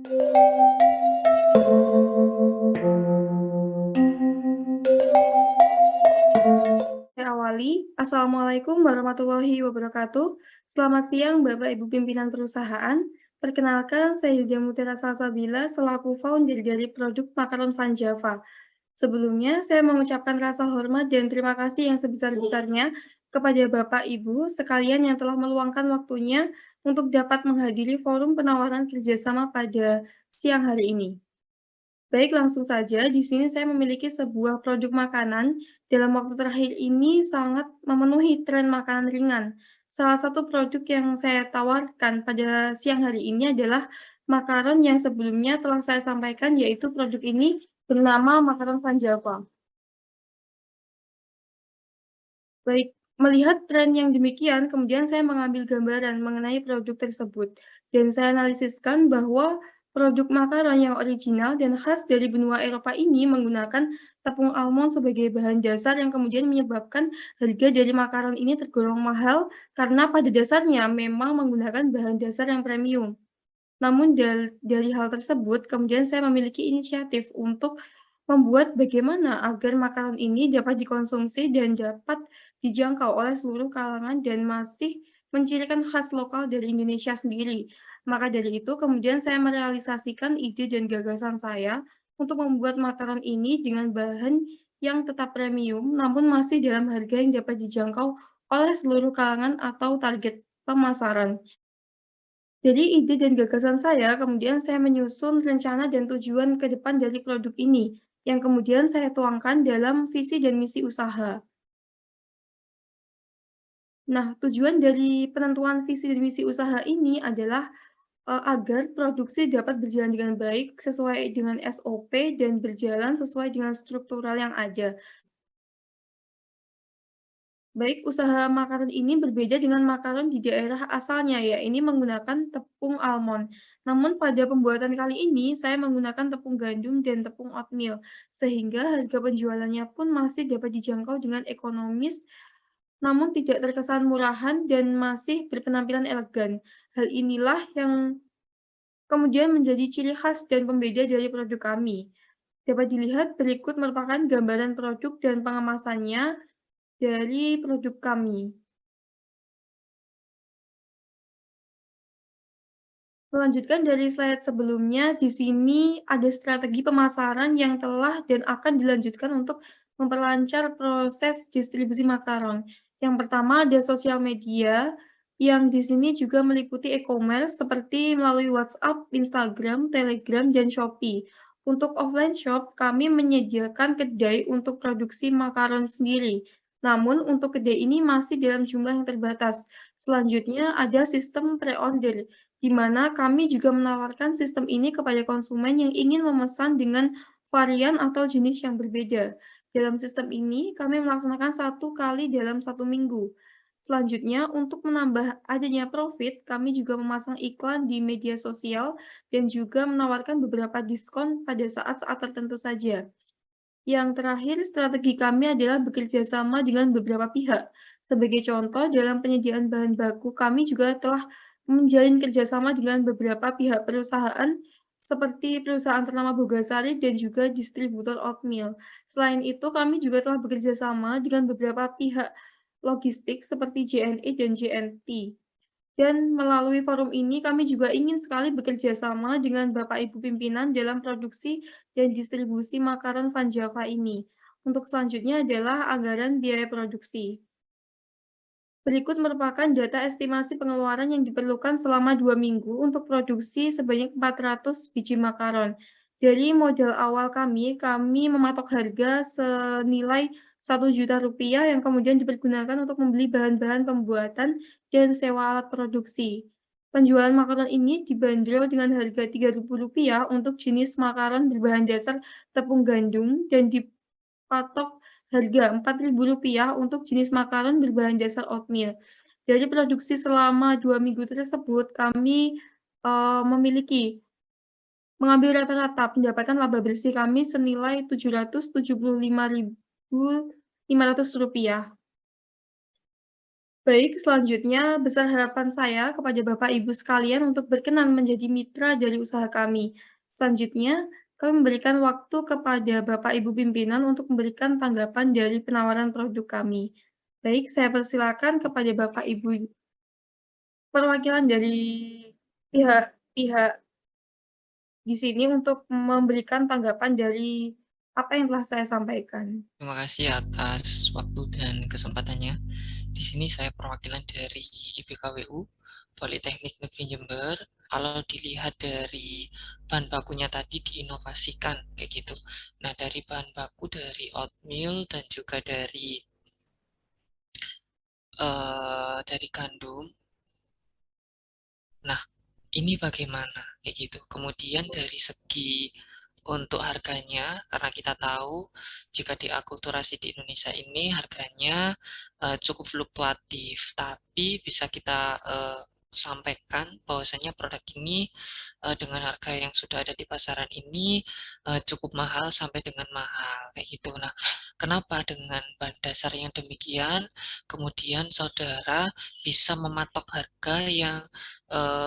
Saya awali, Assalamualaikum warahmatullahi wabarakatuh. Selamat siang Bapak Ibu pimpinan perusahaan. Perkenalkan, saya Yudia Mutera Salsabila selaku founder dari produk makaron Van Java. Sebelumnya, saya mengucapkan rasa hormat dan terima kasih yang sebesar-besarnya kepada Bapak Ibu sekalian yang telah meluangkan waktunya untuk dapat menghadiri forum penawaran kerjasama pada siang hari ini. Baik, langsung saja. Di sini saya memiliki sebuah produk makanan. Dalam waktu terakhir ini sangat memenuhi tren makanan ringan. Salah satu produk yang saya tawarkan pada siang hari ini adalah makaron yang sebelumnya telah saya sampaikan, yaitu produk ini bernama makaron Van Java. Baik, melihat tren yang demikian, kemudian saya mengambil gambaran mengenai produk tersebut, dan saya analisiskan bahwa produk makaron yang original dan khas dari benua Eropa ini menggunakan tepung almond sebagai bahan dasar yang kemudian menyebabkan harga dari makaron ini tergolong mahal karena pada dasarnya memang menggunakan bahan dasar yang premium. Namun dari hal tersebut, kemudian saya memiliki inisiatif untuk membuat bagaimana agar makanan ini dapat dikonsumsi dan dapat dijangkau oleh seluruh kalangan dan masih mencirikan khas lokal dari Indonesia sendiri. Maka dari itu, kemudian saya merealisasikan ide dan gagasan saya untuk membuat makanan ini dengan bahan yang tetap premium, namun masih dalam harga yang dapat dijangkau oleh seluruh kalangan atau target pemasaran. Jadi ide dan gagasan saya, kemudian saya menyusun rencana dan tujuan ke depan dari produk ini, yang kemudian saya tuangkan dalam visi dan misi usaha. Nah, tujuan dari penentuan visi dan misi usaha ini adalah agar produksi dapat berjalan dengan baik sesuai dengan SOP dan berjalan sesuai dengan struktural yang ada. Baik, usaha makaron ini berbeda dengan makaron di daerah asalnya ya, ini menggunakan tepung almond. Namun pada pembuatan kali ini saya menggunakan tepung gandum dan tepung oatmeal, sehingga harga penjualannya pun masih dapat dijangkau dengan ekonomis, namun tidak terkesan murahan dan masih berpenampilan elegan. Hal inilah yang kemudian menjadi ciri khas dan pembeda dari produk kami. Dapat dilihat berikut merupakan gambaran produk dan pengemasannya dari produk kami. Melanjutkan dari slide sebelumnya, di sini ada strategi pemasaran yang telah dan akan dilanjutkan untuk memperlancar proses distribusi makaron. Yang pertama ada sosial media, yang di sini juga meliputi e-commerce seperti melalui WhatsApp, Instagram, Telegram, dan Shopee. Untuk offline shop, kami menyediakan kedai untuk produksi makaron sendiri. Namun untuk kedai ini masih dalam jumlah yang terbatas. Selanjutnya ada sistem pre-order, di mana kami juga menawarkan sistem ini kepada konsumen yang ingin memesan dengan varian atau jenis yang berbeda. Dalam sistem ini, kami melaksanakan 1 kali dalam 1 minggu. Selanjutnya, untuk menambah adanya profit, kami juga memasang iklan di media sosial dan juga menawarkan beberapa diskon pada saat-saat tertentu saja. Yang terakhir, strategi kami adalah bekerja sama dengan beberapa pihak. Sebagai contoh, dalam penyediaan bahan baku, kami juga telah menjalin kerjasama dengan beberapa pihak perusahaan, seperti perusahaan ternama Bogasari dan juga distributor oatmeal. Selain itu, kami juga telah bekerja sama dengan beberapa pihak logistik seperti JNE dan JNT. Dan melalui forum ini kami juga ingin sekali bekerja sama dengan Bapak Ibu pimpinan dalam produksi dan distribusi makaron Van Java ini. Untuk selanjutnya adalah anggaran biaya produksi. Berikut merupakan data estimasi pengeluaran yang diperlukan selama 2 minggu untuk produksi sebanyak 400 biji makaron. Dari modal awal kami mematok harga senilai Rp1.000.000 yang kemudian dipergunakan untuk membeli bahan-bahan pembuatan dan sewa alat produksi. Penjualan makaron ini dibanderol dengan harga Rp3.000 untuk jenis makaron berbahan dasar tepung gandum dan dipatok harga Rp4.000 untuk jenis makaron berbahan dasar oatmeal. Dari produksi selama 2 minggu tersebut, kami memiliki mengambil rata-rata pendapatan laba bersih kami senilai Rp775.500. Baik, selanjutnya besar harapan saya kepada Bapak Ibu sekalian untuk berkenan menjadi mitra dari usaha kami. Selanjutnya, kami memberikan waktu kepada Bapak Ibu pimpinan untuk memberikan tanggapan dari penawaran produk kami. Baik, saya persilakan kepada Bapak Ibu perwakilan dari pihak-pihak di sini untuk memberikan tanggapan dari apa yang telah saya sampaikan. Terima kasih atas waktu dan kesempatannya. Di sini saya perwakilan dari IPKWU, Politeknik Negeri Jember. Kalau dilihat dari bahan bakunya tadi diinovasikan kayak gitu. Nah, dari bahan baku dari oatmeal dan juga dari gandum. Nah, ini bagaimana kayak gitu. Kemudian dari segi untuk harganya, karena kita tahu jika diakulturasi di Indonesia ini harganya cukup fluktuatif, tapi bisa kita sampaikan bahwasanya produk ini dengan harga yang sudah ada di pasaran ini cukup mahal sampai dengan mahal kayak gitu. Nah, kenapa dengan bahan dasar yang demikian, kemudian saudara bisa mematok harga yang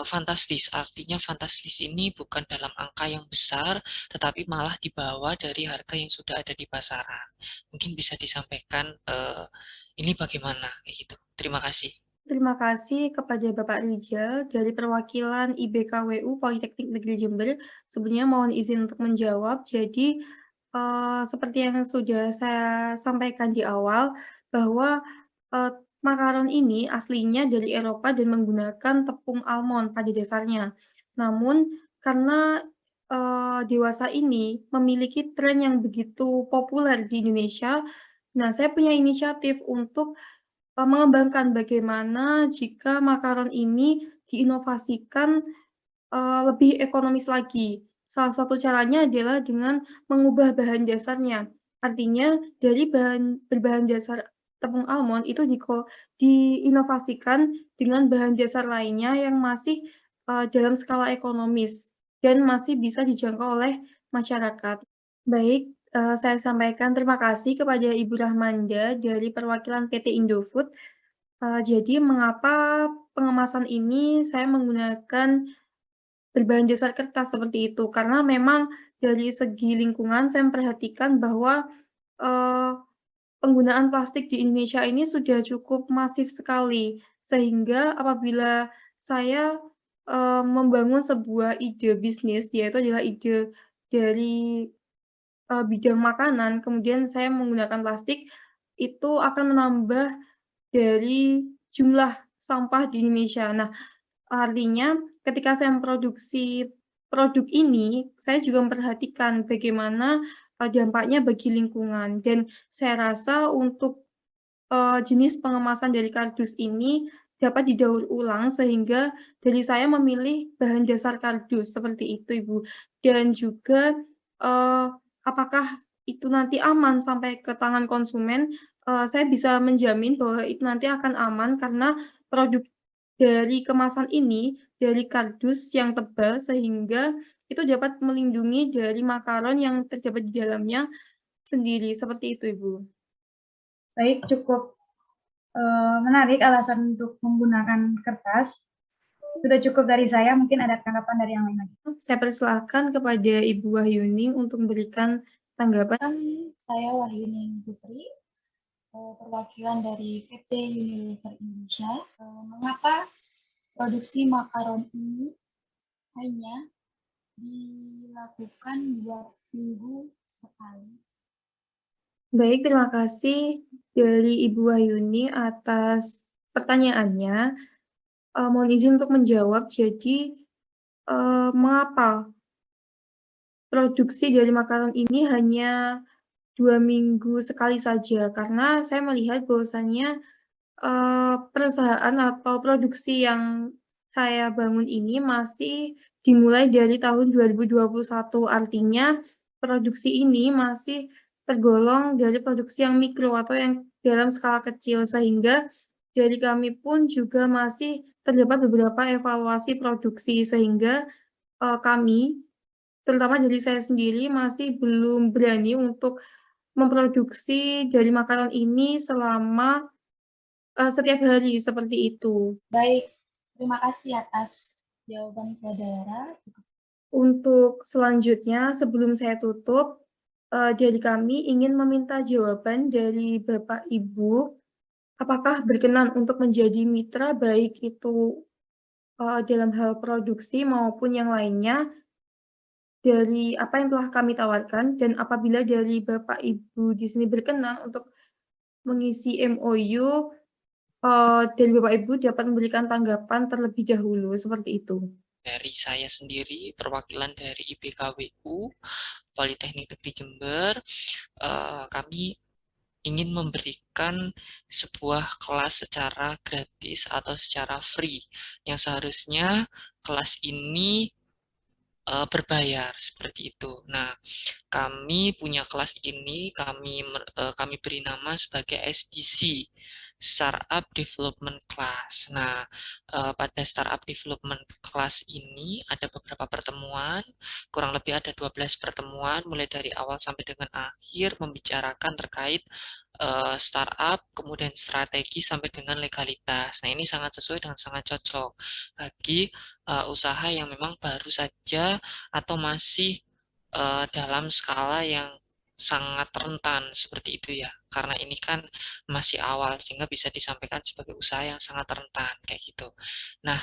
fantastis. Artinya fantastis ini bukan dalam angka yang besar, tetapi malah di bawah dari harga yang sudah ada di pasaran. Mungkin bisa disampaikan ini bagaimana kayak gitu. Terima kasih. Terima kasih kepada Bapak Rijal dari perwakilan IBKWU Politeknik Negeri Jember. Sebelumnya mohon izin untuk menjawab. Jadi, seperti yang sudah saya sampaikan di awal, bahwa, eee, makaron ini aslinya dari Eropa dan menggunakan tepung almond pada dasarnya. Namun karena, dewasa ini memiliki tren yang begitu populer di Indonesia, nah saya punya inisiatif untuk mengembangkan bagaimana jika makaron ini diinovasikan, lebih ekonomis lagi. Salah satu caranya adalah dengan mengubah bahan dasarnya. Artinya dari berbahan dasar tepung almond itu diinovasikan dengan bahan dasar lainnya yang masih, dalam skala ekonomis dan masih bisa dijangkau oleh masyarakat. Baik, saya sampaikan terima kasih kepada Ibu Rahmanda dari perwakilan PT Indofood. Jadi mengapa pengemasan ini saya menggunakan berbahan dasar kertas seperti itu, karena memang dari segi lingkungan saya memperhatikan bahwa, eee, penggunaan plastik di Indonesia ini sudah cukup masif sekali, sehingga apabila saya, membangun sebuah ide bisnis, yaitu adalah ide dari bidang makanan, kemudian saya menggunakan plastik, itu akan menambah dari jumlah sampah di Indonesia. Nah, artinya ketika saya memproduksi produk ini, saya juga memperhatikan bagaimana, dampaknya bagi lingkungan dan saya rasa untuk jenis pengemasan dari kardus ini dapat didaur ulang sehingga dari saya memilih bahan dasar kardus, seperti itu, Ibu. Dan juga, eee, apakah itu nanti aman sampai ke tangan konsumen, saya bisa menjamin bahwa itu nanti akan aman karena produk dari kemasan ini, dari kardus yang tebal sehingga itu dapat melindungi dari makaron yang terdapat di dalamnya sendiri, seperti itu, Ibu. Baik, cukup menarik alasan untuk menggunakan kertas. Sudah cukup dari saya, mungkin ada tanggapan dari yang lain lagi. Saya persilahkan kepada Ibu Wahyuni untuk memberikan tanggapan. Saya Wahyuni Putri, perwakilan dari PT Unilever Indonesia. Mengapa produksi makaron ini hanya dilakukan 2 minggu sekali? Baik, terima kasih dari Ibu Wahyuni atas pertanyaannya. Mohon izin untuk menjawab. Jadi, mengapa produksi dari makanan ini hanya 2 minggu sekali saja? Karena saya melihat bahwasannya, perusahaan atau produksi yang saya bangun ini masih dimulai dari tahun 2021, artinya produksi ini masih tergolong dari produksi yang mikro atau yang dalam skala kecil, sehingga dari kami pun juga masih terdapat beberapa evaluasi produksi, sehingga, kami, terutama dari saya sendiri, masih belum berani untuk memproduksi dari makanan ini selama setiap hari seperti itu. Baik, terima kasih atas jawaban saudara. Untuk selanjutnya, sebelum saya tutup, dari kami ingin meminta jawaban dari Bapak Ibu, apakah berkenan untuk menjadi mitra baik itu, dalam hal produksi maupun yang lainnya, dari apa yang telah kami tawarkan dan apabila dari Bapak Ibu di sini berkenan untuk mengisi MOU, dari Bapak Ibu dapat memberikan tanggapan terlebih dahulu, seperti itu. Dari saya sendiri, perwakilan dari IBKWU, Politeknik Negeri Jember, kami ingin memberikan sebuah kelas secara gratis atau secara free, yang seharusnya kelas ini berbayar seperti itu. Nah, kami punya kelas ini, kami beri nama sebagai SDC, Startup Development Class. Nah, pada Startup Development Class ini ada beberapa pertemuan, kurang lebih ada 12 pertemuan, mulai dari awal sampai dengan akhir, membicarakan terkait startup, kemudian strategi sampai dengan legalitas. Nah, ini sangat sesuai dan sangat cocok bagi usaha yang memang baru saja atau masih dalam skala yang sangat rentan seperti itu ya. Karena ini kan masih awal sehingga bisa disampaikan sebagai usaha yang sangat rentan kayak gitu. Nah,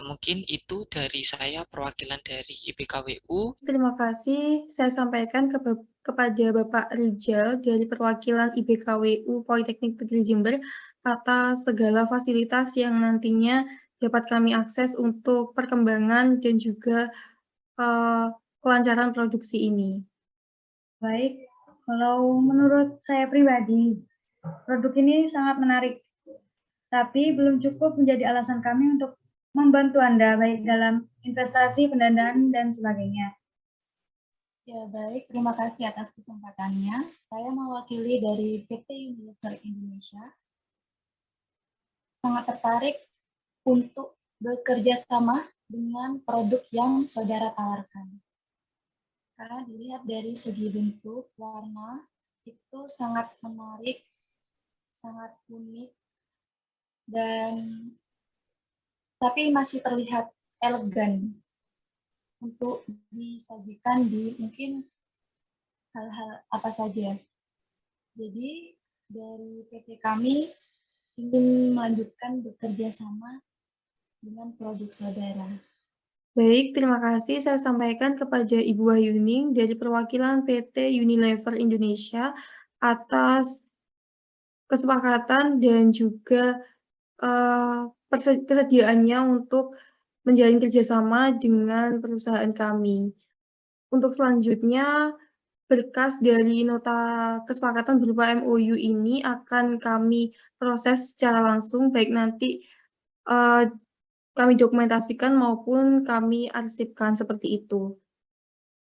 mungkin itu dari saya perwakilan dari IBKWU. Terima kasih. Saya sampaikan kepada Bapak Rijal dari perwakilan IBKWU Politeknik Negeri Jember atas segala fasilitas yang nantinya dapat kami akses untuk perkembangan dan juga kelancaran produksi ini. Baik, kalau menurut saya pribadi, produk ini sangat menarik, tapi belum cukup menjadi alasan kami untuk membantu Anda, baik dalam investasi, pendanaan, dan sebagainya. Ya, baik. Terima kasih atas kesempatannya. Saya mewakili dari PT Unilever Indonesia. Sangat tertarik untuk bekerja sama dengan produk yang saudara tawarkan. Karena dilihat dari segi bentuk, warna, itu sangat menarik, sangat unik, dan tapi masih terlihat elegan untuk disajikan di mungkin hal-hal apa saja. Jadi dari PT kami ingin melanjutkan bekerja sama dengan produk saudara. Baik, terima kasih. Saya sampaikan kepada Ibu Wahyuning dari perwakilan PT Unilever Indonesia atas kesepakatan dan juga kesediaannya untuk menjalin kerjasama dengan perusahaan kami. Untuk selanjutnya, berkas dari nota kesepakatan berupa MOU ini akan kami proses secara langsung, baik nanti kami dokumentasikan maupun kami arsipkan seperti itu.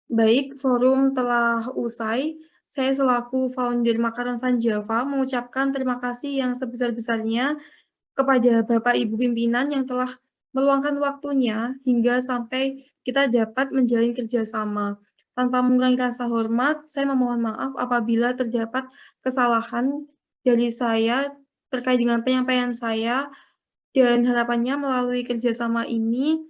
Baik, forum telah usai. Saya selaku founder Makaron Van Java mengucapkan terima kasih yang sebesar-besarnya kepada Bapak Ibu pimpinan yang telah meluangkan waktunya hingga sampai kita dapat menjalin kerjasama. Tanpa mengurangi rasa hormat, saya memohon maaf apabila terdapat kesalahan dari saya terkait dengan penyampaian saya dan harapannya melalui kerjasama ini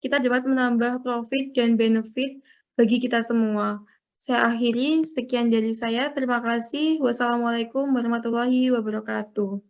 kita dapat menambah profit dan benefit bagi kita semua. Saya akhiri, sekian dari saya. Terima kasih. Wassalamualaikum warahmatullahi wabarakatuh.